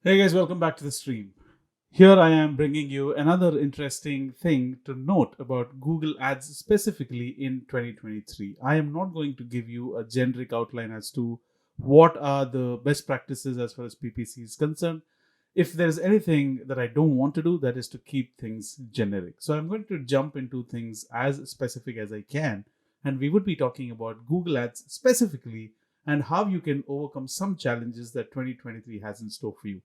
Hey guys, welcome back to the stream. Here I am bringing you another interesting thing to note about Google Ads specifically in 2023. I am not going to give you a generic outline as to what are the best practices as far as PPC is concerned. If there's anything that I don't want to do, that is to keep things generic. So I'm going to jump into things as specific as I can, and we would be talking about Google Ads specifically and how you can overcome some challenges that 2023 has in store for you.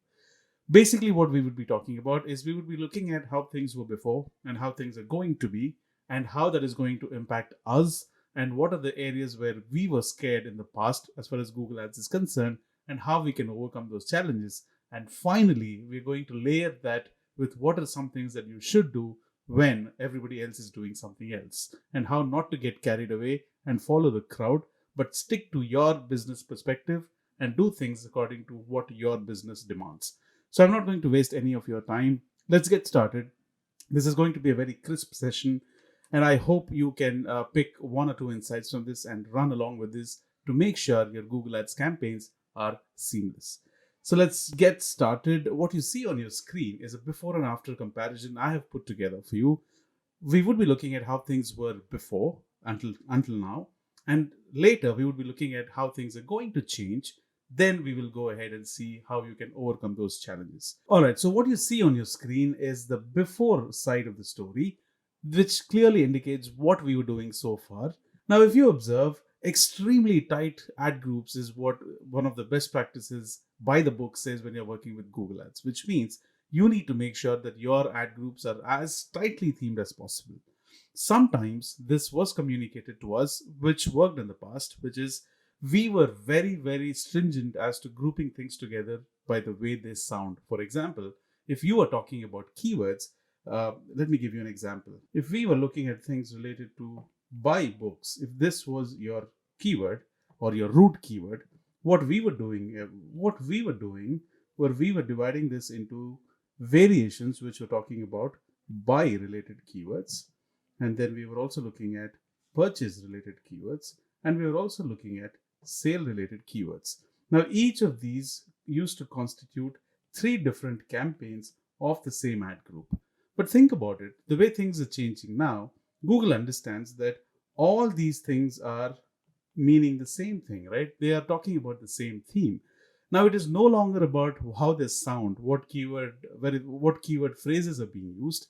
Basically, what we would be talking about is we would be looking at how things were before and how things are going to be, and how that is going to impact us, and what are the areas where we were scared in the past as far as Google Ads is concerned, and how we can overcome those challenges. And finally, we're going to layer that with what are some things that you should do when everybody else is doing something else, and how not to get carried away and follow the crowd, but stick to your business perspective and do things according to what your business demands. So I'm not going to waste any of your time. Let's get started. This is going to be a very crisp session, and I hope you can pick one or two insights from this and run along with this to make sure your Google Ads campaigns are seamless. So let's get started. What you see on your screen is a before and after comparison I have put together for you. We would be looking at how things were before until now, and later we would be looking at how things are going to change. Then we will go ahead and see how you can overcome those challenges. All right, so what you see on your screen is the before side of the story, which clearly indicates what we were doing so far. Now, if you observe, extremely tight ad groups is what one of the best practices by the book says when you're working with Google Ads, which means you need to make sure that your ad groups are as tightly themed as possible. Sometimes this was communicated to us, which worked in the past, which is we were very, very stringent as to grouping things together by the way they sound. For example, if you are talking about keywords, let me give you an example. If we were looking at things related to buy books, if this was your keyword or your root keyword, what we were doing, were we were dividing this into variations which were talking about buy related keywords, and then we were also looking at purchase related keywords, and we were also looking at sale related keywords. Now, each of these used to constitute three different campaigns of the same ad group. But think about it, the way things are changing now, Google understands that all these things are meaning the same thing, right? They are talking about the same theme. Now it is no longer about how they sound, what keyword phrases are being used.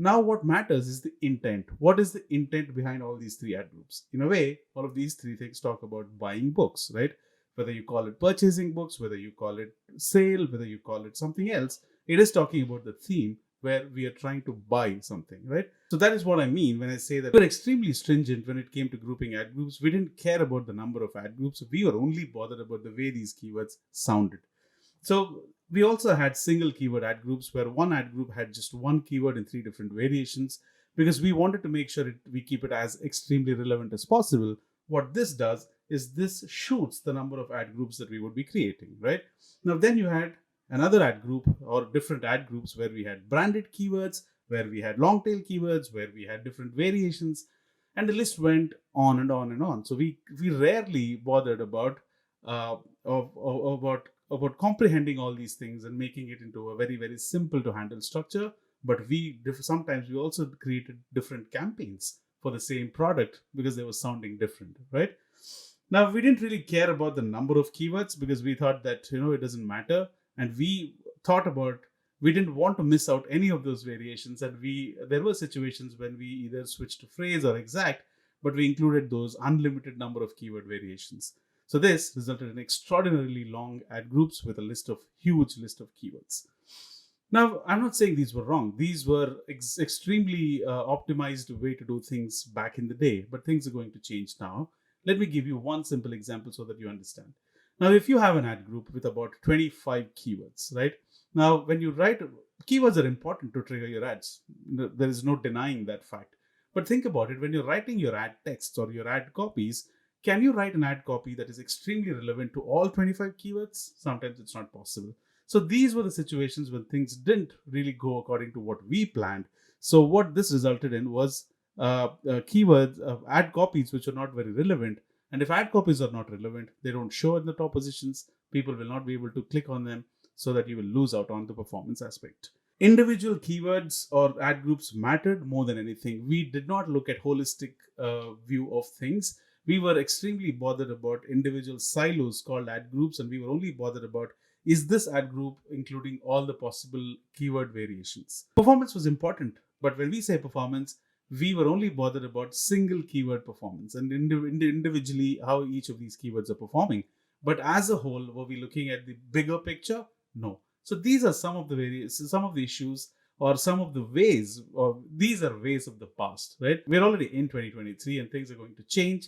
Now what matters is the intent. What is the intent behind all these three ad groups? In a way, all of these three things talk about buying books, right? Whether you call it purchasing books, whether you call it sale, whether you call it something else, it is talking about the theme where we are trying to buy something, right? So that is what I mean when I say that we're extremely stringent when it came to grouping ad groups. We didn't care about the number of ad groups. We were only bothered about the way these keywords sounded. So we also had single keyword ad groups where one ad group had just one keyword in three different variations because we wanted to make sure we keep it as extremely relevant as possible. What this does is this shoots the number of ad groups that we would be creating, right? Now, then you had another ad group or different ad groups where we had branded keywords, where we had long tail keywords, where we had different variations, and the list went on and on and on. So we rarely bothered about comprehending all these things and making it into a very, very simple to handle structure. But sometimes we also created different campaigns for the same product because they were sounding different, right? Now we didn't really care about the number of keywords because we thought that it doesn't matter, and thought about we didn't want to miss out any of those variations, and we there were situations when we either switched to phrase or exact, but we included those unlimited number of keyword variations. So this resulted in extraordinarily long ad groups with a huge list of keywords. Now, I'm not saying these were wrong. These were extremely optimized way to do things back in the day, but things are going to change now. Let me give you one simple example so that you understand. Now, if you have an ad group with about 25 keywords, right? Now, when you write, keywords are important to trigger your ads. There is no denying that fact. But think about it, when you're writing your ad texts or your ad copies, can you write an ad copy that is extremely relevant to all 25 keywords? Sometimes it's not possible. So these were the situations when things didn't really go according to what we planned. So what this resulted in was keywords, ad copies which are not very relevant. And if ad copies are not relevant, they don't show in the top positions. People will not be able to click on them. so that you will lose out on the performance aspect. Individual keywords or ad groups mattered more than anything. We did not look at holistic view of things. We were extremely bothered about individual silos called ad groups, and we were only bothered about, is this ad group including all the possible keyword variations. Performance was important, but when we say performance, we were only bothered about single keyword performance and individually how each of these keywords are performing. But as a whole, were we looking at the bigger picture? No. So these are some of the issues, or some of the ways, or these are ways of the past, right? We're already in 2023 and things are going to change.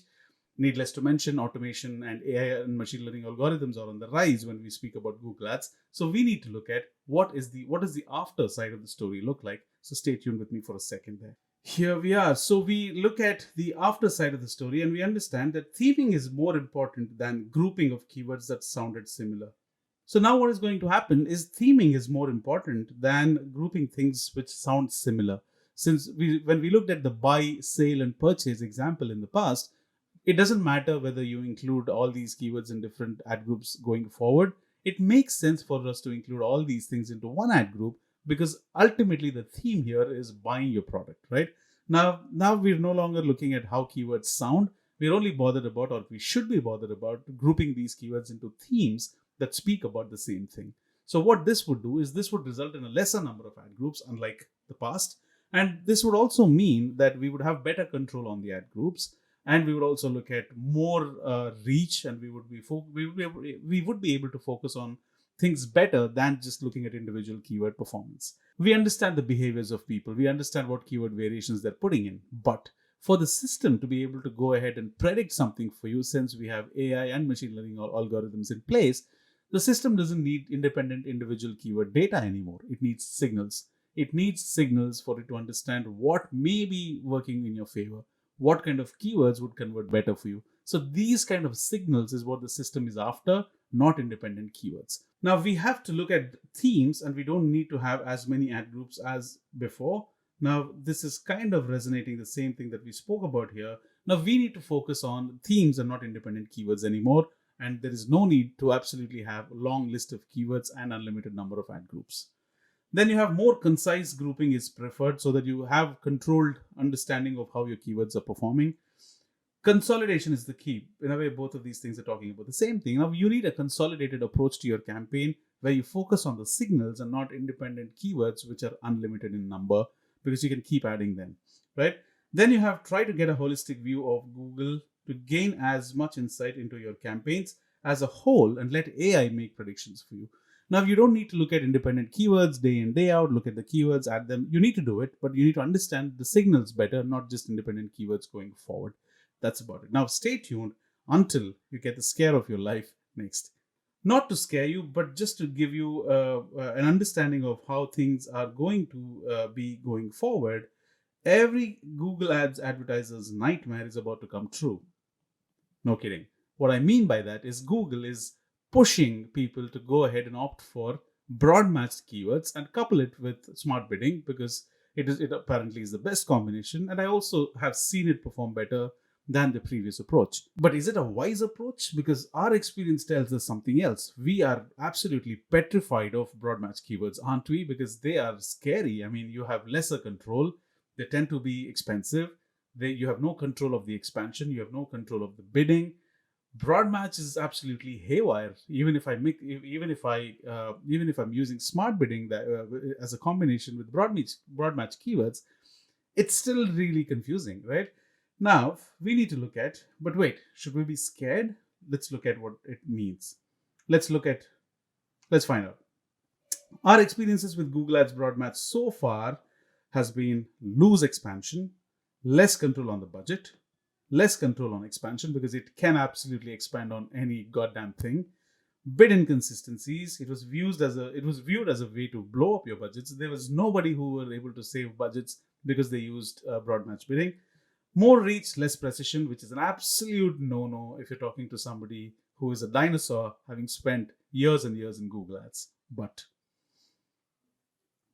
Needless to mention, automation and AI and machine learning algorithms are on the rise when we speak about Google Ads. So we need to look at what does the after side of the story look like. So stay tuned with me for a second there. Here we are. So we look at the after side of the story and we understand that theming is more important than grouping of keywords that sounded similar. So now what is going to happen is theming is more important than grouping things which sound similar. Since when we looked at the buy, sale and purchase example in the past, it doesn't matter whether you include all these keywords in different ad groups going forward. It makes sense for us to include all these things into one ad group, because ultimately the theme here is buying your product, right? Now we're no longer looking at how keywords sound. We're only bothered about, or we should be bothered about, grouping these keywords into themes that speak about the same thing. So what this would do is this would result in a lesser number of ad groups, unlike the past. And this would also mean that we would have better control on the ad groups, and we would also look at more reach, and we would be able to focus on things better than just looking at individual keyword performance. We understand the behaviors of people, we understand what keyword variations they're putting in, but for the system to be able to go ahead and predict something for you, since we have AI and machine learning algorithms in place, the system doesn't need independent individual keyword data anymore. It needs signals. It needs signals for it to understand what may be working in your favor, what kind of keywords would convert better for you. So these kind of signals is what the system is after, not independent keywords. Now we have to look at themes, and we don't need to have as many ad groups as before. Now this is kind of resonating the same thing that we spoke about here. Now we need to focus on themes and not independent keywords anymore. And there is no need to absolutely have a long list of keywords and unlimited number of ad groups. Then you have more concise grouping is preferred, so that you have controlled understanding of how your keywords are performing. Consolidation is the key. In a way, both of these things are talking about the same thing. Now you need a consolidated approach to your campaign where you focus on the signals and not independent keywords which are unlimited in number, because you can keep adding them, right? Then you have try to get a holistic view of Google to gain as much insight into your campaigns as a whole and let AI make predictions for you. Now, you don't need to look at independent keywords day in, day out, look at the keywords, add them. You need to do it, but you need to understand the signals better, not just independent keywords going forward. That's about it. Now, stay tuned until you get the scare of your life next. Not to scare you, but just to give you an understanding of how things are going to be going forward. Every Google Ads advertiser's nightmare is about to come true. No kidding. What I mean by that is Google is pushing people to go ahead and opt for broad matched keywords and couple it with smart bidding, because it apparently is the best combination. And I also have seen it perform better than the previous approach. But is it a wise approach? Because our experience tells us something else. We are absolutely petrified of broad match keywords, aren't we? Because they are scary. I mean, you have lesser control. They tend to be expensive. You have no control of the expansion. You have no control of the bidding. Broad match is absolutely haywire. Even if I'm using smart bidding as a combination with broad match keywords, it's still really confusing, right? Now we need to look at. But wait, should we be scared? Let's look at what it means. Let's find out. Our experiences with Google Ads broad match so far has been loose expansion, less control on the budget, less control on expansion because it can absolutely expand on any goddamn thing. Bid inconsistencies. It was viewed as a way to blow up your budgets. There was nobody who were able to save budgets because they used broad match bidding. More reach, less precision, which is an absolute no-no if you're talking to somebody who is a dinosaur having spent years and years in Google Ads. But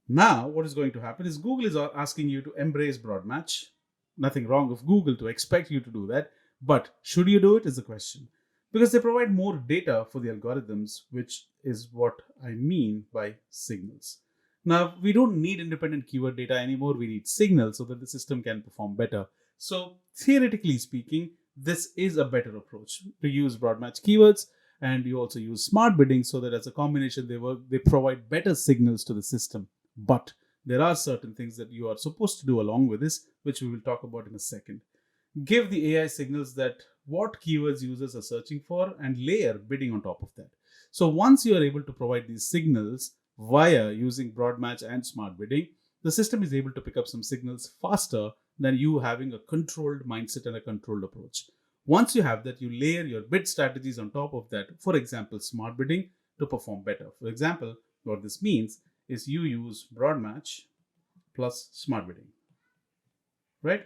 now what is going to happen is Google is asking you to embrace broad match. Nothing wrong with Google to expect you to do that. But should you do it is the question. because they provide more data for the algorithms, which is what I mean by signals. Now, we don't need independent keyword data anymore. We need signals so that the system can perform better. So, theoretically speaking, this is a better approach to use broad match keywords, and you also use smart bidding so that as a combination they provide better signals to the system. But there are certain things that you are supposed to do along with this, which we will talk about in a second. Give the AI signals that what keywords users are searching for and layer bidding on top of that. So once you are able to provide these signals via using broad match and smart bidding, the system is able to pick up some signals faster than you having a controlled mindset and a controlled approach. Once you have that, you layer your bid strategies on top of that. For example, smart bidding to perform better. For example, what this means is you use broad match plus smart bidding, right?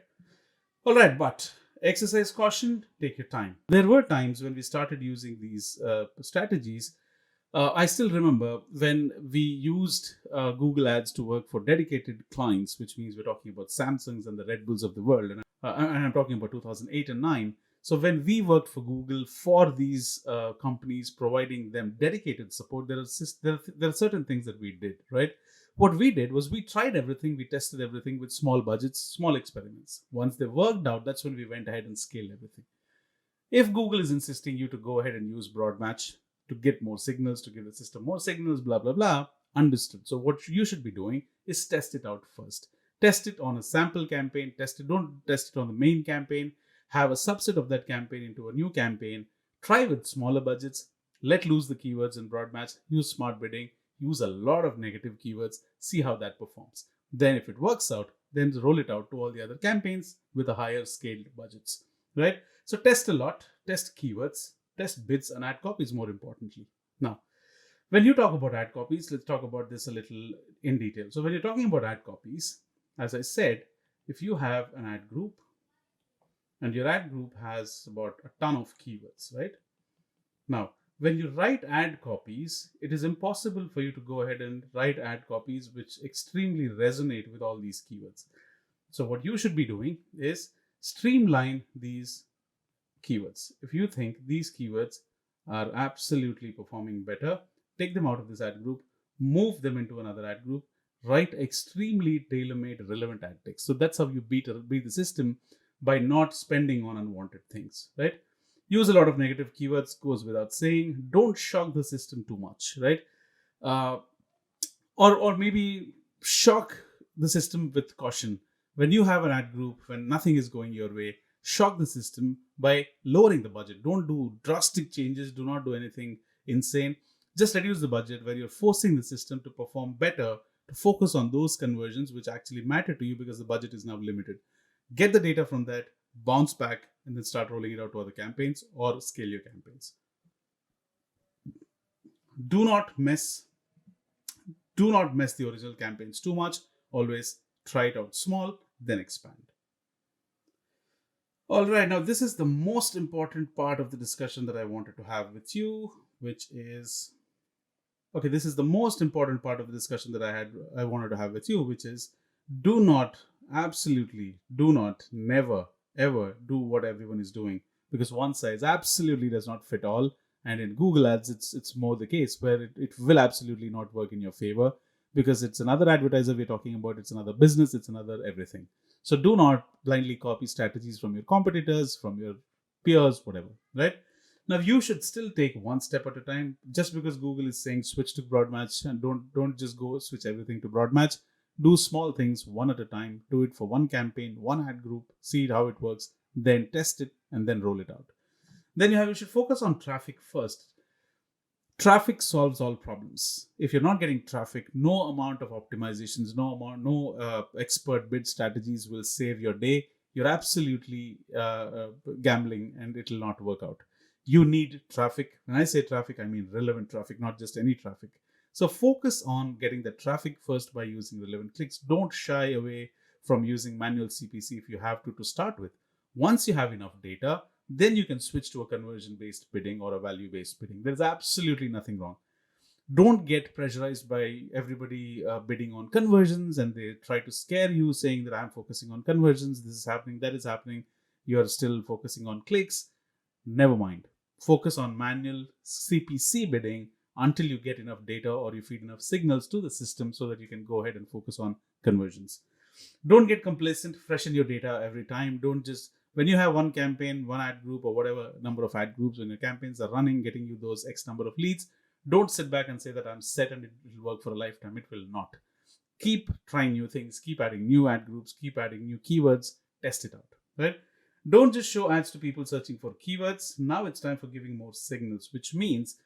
All right, but exercise caution, take your time. There were times when we started using these strategies. I still remember when we used Google Ads to work for dedicated clients, which means we're talking about Samsungs and the Red Bulls of the world. And I'm talking about 2008 and 9. So when we worked for Google for these companies, providing them dedicated support, there are certain things that we did, right? What we did was we tried everything, we tested everything with small budgets, small experiments. Once they worked out, that's when we went ahead and scaled everything. If Google is insisting you to go ahead and use broad match to get more signals, to give the system more signals, blah, blah, blah, understood. So what you should be doing is test it out first. Test it on a sample campaign, don't test it on the main campaign, have a subset of that campaign into a new campaign, try with smaller budgets, let loose the keywords in broad match, use smart bidding, use a lot of negative keywords, see how that performs. Then if it works out, then roll it out to all the other campaigns with a higher scaled budgets, right? So test a lot, test keywords, test bids and ad copies more importantly. Now, when you talk about ad copies, let's talk about this a little in detail. So when you're talking about ad copies, as I said, if you have an ad group and your ad group has about a ton of keywords, right? Now, when you write ad copies, it is impossible for you to go ahead and write ad copies which extremely resonate with all these keywords. So what you should be doing is streamline these keywords. If you think these keywords are absolutely performing better, take them out of this ad group, move them into another ad group, write extremely tailor-made relevant ad text. So that's how you beat the system, by not spending on unwanted things, right? Use a lot of negative keywords, goes without saying. Don't shock the system too much, right? Or maybe shock the system with caution. When you have an ad group, when nothing is going your way, shock the system by lowering the budget. Don't do drastic changes. Do not do anything insane. Just reduce the budget where you're forcing the system to perform better, to focus on those conversions which actually matter to you because the budget is now limited. Get the data from that, bounce back, and then start rolling it out to other campaigns or scale your campaigns. Do not mess the original campaigns too much. Always try it out small, then expand. All right, now this is the most important part of the discussion that I wanted to have with you, which is, okay, this is the most important part of the discussion that I wanted to have with you, which is absolutely do not, never, ever do what everyone is doing, because one size absolutely does not fit all. And in Google Ads, it's more the case where it will absolutely not work in your favor, because it's another advertiser we're talking about, it's another business, it's another everything. So do not blindly copy strategies from your competitors, from your peers, whatever, right? Now you should still take one step at a time. Just because Google is saying switch to broad match, and don't just go switch everything to broad match. Do small things one at a time. Do it for one campaign, one ad group, see how it works, then test it, and then roll it out. Then you should focus on traffic first. Traffic solves all problems. If you're not getting traffic, no amount of optimizations, no expert bid strategies will save your day. You're absolutely gambling, and it will not work out. You need traffic. When I say traffic, I mean relevant traffic, not just any traffic. So focus on getting the traffic first by using relevant clicks. Don't shy away from using manual CPC if you have to start with. Once you have enough data, then you can switch to a conversion-based bidding or a value-based bidding. There's absolutely nothing wrong. Don't get pressurized by everybody bidding on conversions, and they try to scare you saying that I'm focusing on conversions, this is happening, that is happening. You're still focusing on clicks. Never mind. Focus on manual CPC bidding until you get enough data or you feed enough signals to the system so that you can go ahead and focus on conversions. Don't get complacent, freshen your data every time. Don't just, when you have one campaign, one ad group, or whatever number of ad groups, when your campaigns are running, getting you those X number of leads, don't sit back and say that I'm set and it will work for a lifetime. It will not. Keep trying new things, keep adding new ad groups, keep adding new keywords, test it out, right? Don't just show ads to people searching for keywords. Now it's time for giving more signals, which means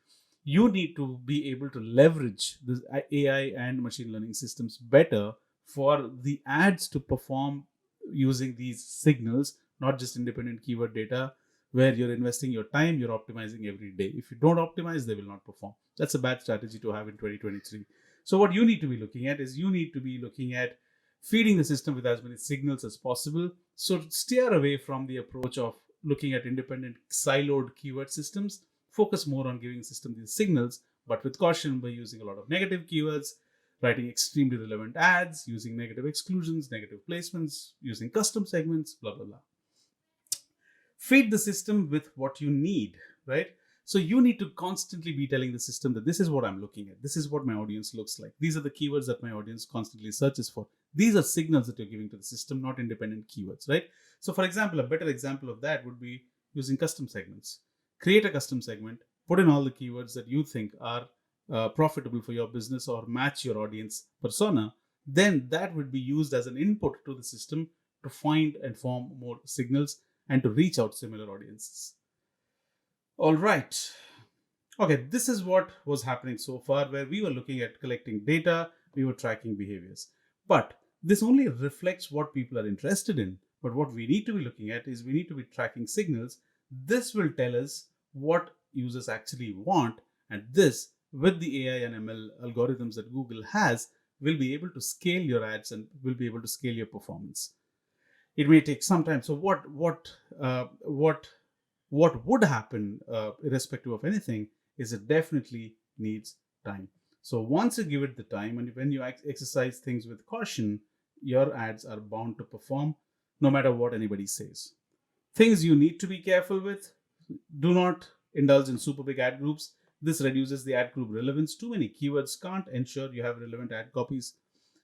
you need to be able to leverage the AI and machine learning systems better for the ads to perform using these signals, not just independent keyword data where you're investing your time, you're optimizing every day. If you don't optimize, they will not perform. That's a bad strategy to have in 2023. So what you need to be looking at is you need to be looking at feeding the system with as many signals as possible. So steer away from the approach of looking at independent siloed keyword systems. Focus more on giving the system these signals, but with caution by using a lot of negative keywords, writing extremely relevant ads, using negative exclusions, negative placements, using custom segments, blah, blah, blah. Feed the system with what you need, right? So you need to constantly be telling the system that this is what I'm looking at. This is what my audience looks like. These are the keywords that my audience constantly searches for. These are signals that you're giving to the system, not independent keywords, right? So for example, a better example of that would be using custom segments. Create a custom segment, put in all the keywords that you think are profitable for your business or match your audience persona. Then that would be used as an input to the system to find and form more signals and to reach out similar audiences. All right. Okay, this is what was happening so far, where we were looking at collecting data, we were tracking behaviors. But this only reflects what people are interested in. But what we need to be looking at is we need to be tracking signals. This will tell us what users actually want. And this, with the AI and ML algorithms that Google has, will be able to scale your ads and will be able to scale your performance. It may take some time. So what would happen, irrespective of anything, is it definitely needs time. So once you give it the time and when you exercise things with caution, your ads are bound to perform no matter what anybody says. Things you need to be careful with: do not indulge in super big ad groups. This reduces the ad group relevance. Too many keywords can't ensure you have relevant ad copies.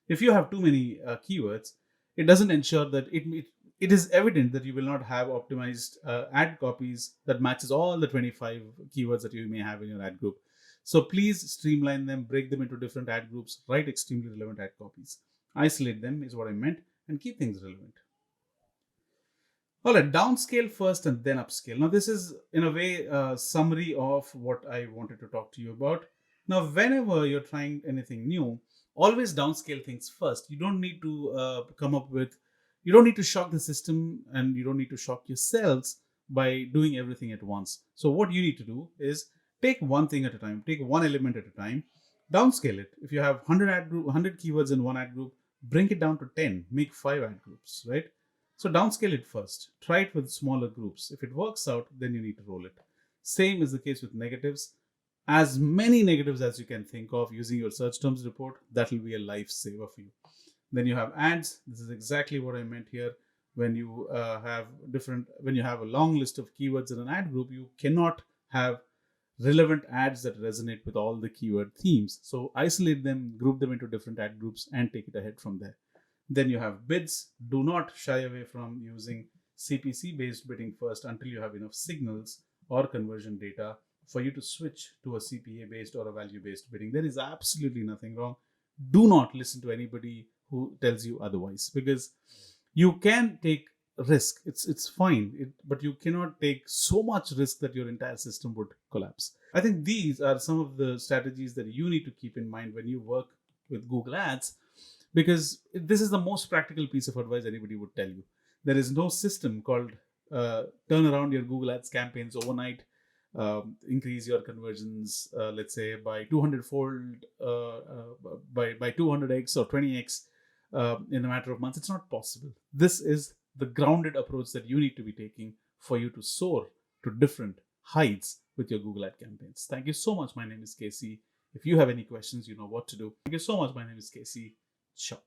If you have too many keywords, it doesn't ensure that it is evident that you will not have optimized ad copies that matches all the 25 keywords that you may have in your ad group. So please streamline them, break them into different ad groups, write extremely relevant ad copies. Isolate them is what I meant, and keep things relevant. All right, downscale first and then upscale. Now this is in a way a summary of what I wanted to talk to you about. Now whenever you're trying anything new, always downscale things first. You don't need to you don't need to shock the system and you don't need to shock yourselves by doing everything at once. So what you need to do is take one thing at a time, take one element at a time, downscale it. If you have 100 keywords in one ad group, bring it down to 10, make 5 ad groups, right? So downscale it first, try it with smaller groups. If it works out, then you need to roll it. Same is the case with negatives. As many negatives as you can think of using your search terms report, that will be a lifesaver for you. Then you have ads. This is exactly what I meant here. When you when you have a long list of keywords in an ad group, you cannot have relevant ads that resonate with all the keyword themes. So isolate them, group them into different ad groups, and take it ahead from there. Then you have bids. Do not shy away from using CPC based bidding first until you have enough signals or conversion data for you to switch to a CPA based or a value based bidding. There is absolutely nothing wrong. Do not listen to anybody who tells you otherwise, because you can take risk. It's fine, but you cannot take so much risk that your entire system would collapse. I think these are some of the strategies that you need to keep in mind when you work with Google Ads, because this is the most practical piece of advice anybody would tell you. There is no system called turn around your Google Ads campaigns overnight, increase your conversions, let's say by 200-fold, by 200x or 20x in a matter of months. It's not possible. This is the grounded approach that you need to be taking for you to soar to different heights with your Google Ad campaigns. Thank you so much. My name is Casey. If you have any questions, you know what to do. Thank you so much. My name is Casey. Ciao.